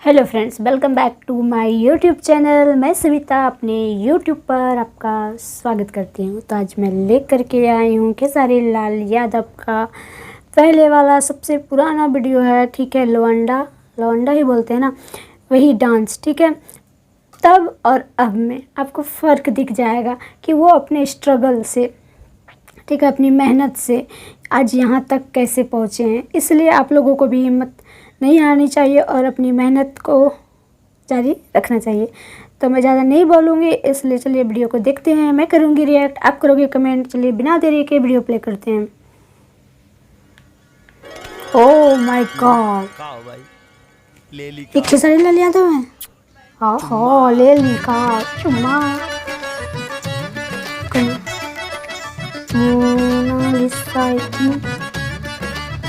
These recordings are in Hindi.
Hello friends, welcome back to my YouTube channel. मैं सविता अपने यूट्यूब पर आपका स्वागत करती हूँ। तो आज मैं लेकर के आई हूँ खेसारी लाल यादव का पहले वाला सबसे पुराना वीडियो है, ठीक है। लवंडा लवंडा ही बोलते हैं ना, वही डांस, ठीक है। तब और अब में आपको फ़र्क दिख जाएगा कि वो अपने स्ट्रगल से, ठीक है, अपनी मेहनत से आज यहाँ तक कैसे पहुँचे हैं। इसलिए आप लोगों को भी हिम्मत नहीं हारनी चाहिए और अपनी मेहनत को जारी रखना चाहिए। तो मैं ज़्यादा नहीं बोलूँगी, इसलिए चलिए वीडियो को देखते हैं। मैं करूँगी रिएक्ट, आप करोगे कमेंट। चलिए बिना देरी के वीडियो प्ले करते हैं। ओह माय गॉड, ये खेसारी लाल यादव है। हाँ हाँ, ले ली का चुम्मा।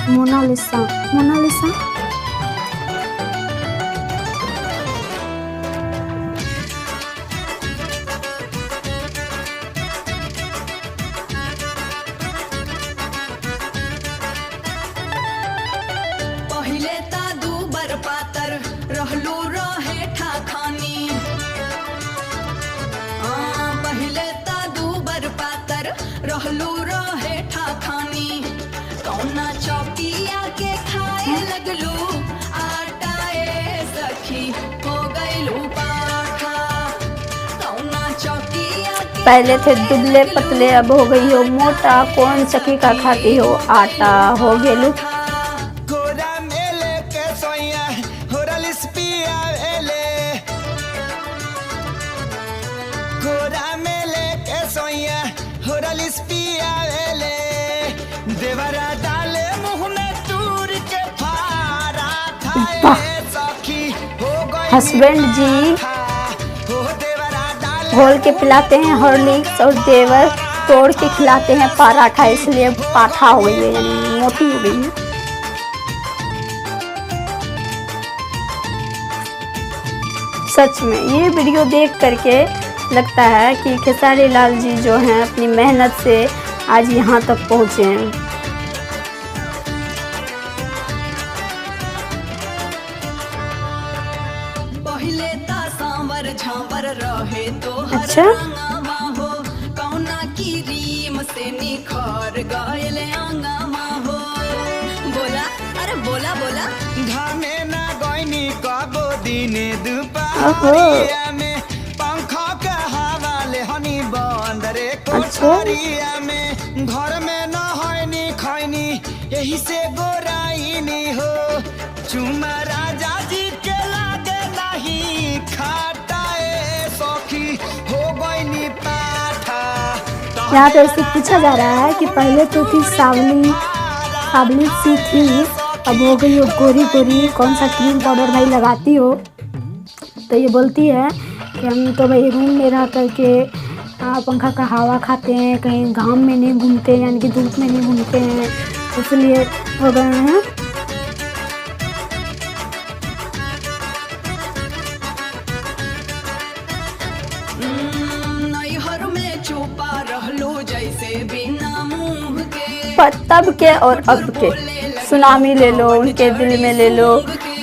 मोनालिसा मोनालिसा पहिले ता दूबर पातर रहलू रहे ठाखानी। पहिले ता दूबर पातर रहलू रहे ठाखानी। कौना चौकिया के खाए लगलू आटा ए सखी, हो गईलू पाखा। कौना चौकिया के पहले थे दुबले पतले, अब हो गई हो मोटा। कौन चक्की का खाती हो आटा, हो गेलू। देवरा डाले मुंह में तूर के फारा वाह। सखी हो गई हस्बैंड जी हो देवरा डाले घोल के पिलाते हैं हॉर्लिक्स और देवर तोड़ के खिलाते हैं पराठा, इसलिए पाठा हो गई है, यानी मोटी हो गई है। सच में ये वीडियो देख करके लगता है कि खेसारी लाल जी जो हैं अपनी मेहनत से आज यहाँ तक पहुँचे हैं। पहिले ता सांवर झांवर रहे तो अच्छा। हो। कौना की रीम से निखर गए आंगमा हो। बोला अरे बोला बोला घामे ना गईनी कबो दिने दुपहरिया में। पंखा के हवा ले हनी बंदरे कोठरिया में। घर में न होनी खैनी यही से गोराइनी हो। चुमा राजा जी के लागे नहीं खाता ए सखी, हो गईनी पाठा। यहाँ पे उससे पूछा जा रहा है कि पहले तो थी सावली सावली सी थी, अब हो गई हो गोरी गोरी। कौन सा क्रीम पाउडर भाई लगाती हो? तो ये बोलती है कि हम तो भाई रूम में रह करके पंखा का हवा खाते हैं, कहीं घाम में नहीं घूमते, यानी कि धूप में नहीं घूमते हैं, इसलिए हो गए हैं। नैहर में चुपा रहलो जैसे बिना मुंह के। पर तब के और अब के सुनामी ले लो, उनके दिल में ले लो,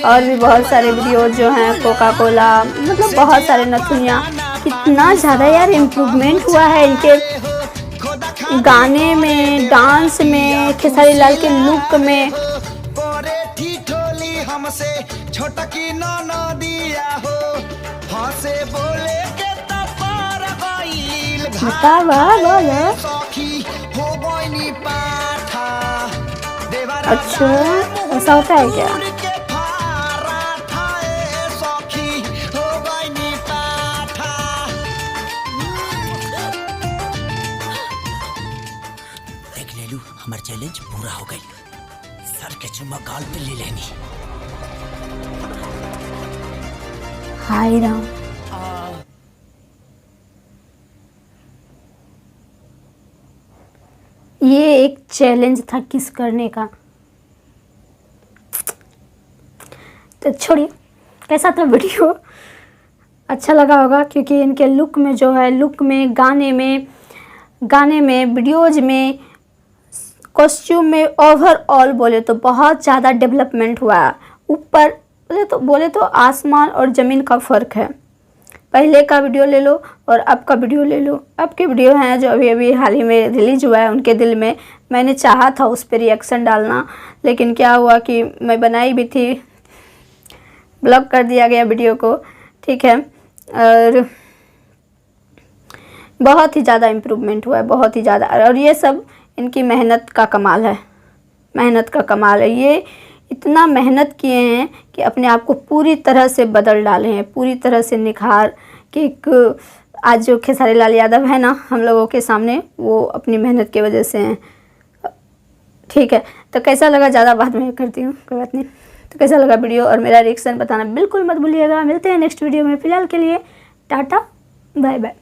और भी बहुत सारे वीडियो जो हैं, कोका कोला, मतलब बहुत सारे नथुनिया। इतना ज़्यादा यार इम्प्रूवमेंट हुआ है इनके गाने में, डांस में, खेसारी लाल के लुक में। हमसे छोटकी नदिया हो हंसे बोले के तपर गइल सखी, हो गइनी पाठा। अच्छा, ऐसा होता है क्या? देख ले लू, हमार चैलेंज पूरा हो गई। सर के चुम्मा गाल पे ले लेनी। हाय राम, ये एक चैलेंज था किस करने का। तो छोड़िए, कैसा था वीडियो, अच्छा लगा होगा, क्योंकि इनके लुक में जो है, लुक में, गाने में, वीडियोज में, कॉस्ट्यूम में, ओवरऑल बोले तो बहुत ज़्यादा डेवलपमेंट हुआ है। ऊपर बोले तो आसमान और ज़मीन का फ़र्क है। पहले का वीडियो ले लो और अब का वीडियो ले लो। अब के वीडियो हैं जो अभी अभी हाल ही में रिलीज़ हुआ है, उनके दिल में मैंने चाहा था उस पर रिएक्शन डालना, लेकिन क्या हुआ कि मैं बनाई भी थी, ब्लॉक कर दिया गया वीडियो को, ठीक है। और बहुत ही ज़्यादा इम्प्रूवमेंट हुआ है, बहुत ही ज़्यादा। और ये सब इनकी मेहनत का कमाल है, मेहनत का कमाल है। ये इतना मेहनत किए हैं कि अपने आप को पूरी तरह से बदल डाले हैं, पूरी तरह से निखार के एक आज जो खेसारी लाल यादव है ना हम लोगों के सामने, वो अपनी मेहनत की वजह से हैं, ठीक है। तो कैसा लगा, ज़्यादा बात मैं करती हूँ, कोई बात नहीं। तो कैसा लगा वीडियो और मेरा रिएक्शन बताना बिल्कुल मत भूलिएगा। मिलते हैं नेक्स्ट वीडियो में, फ़िलहाल के लिए टाटा बाय बाय।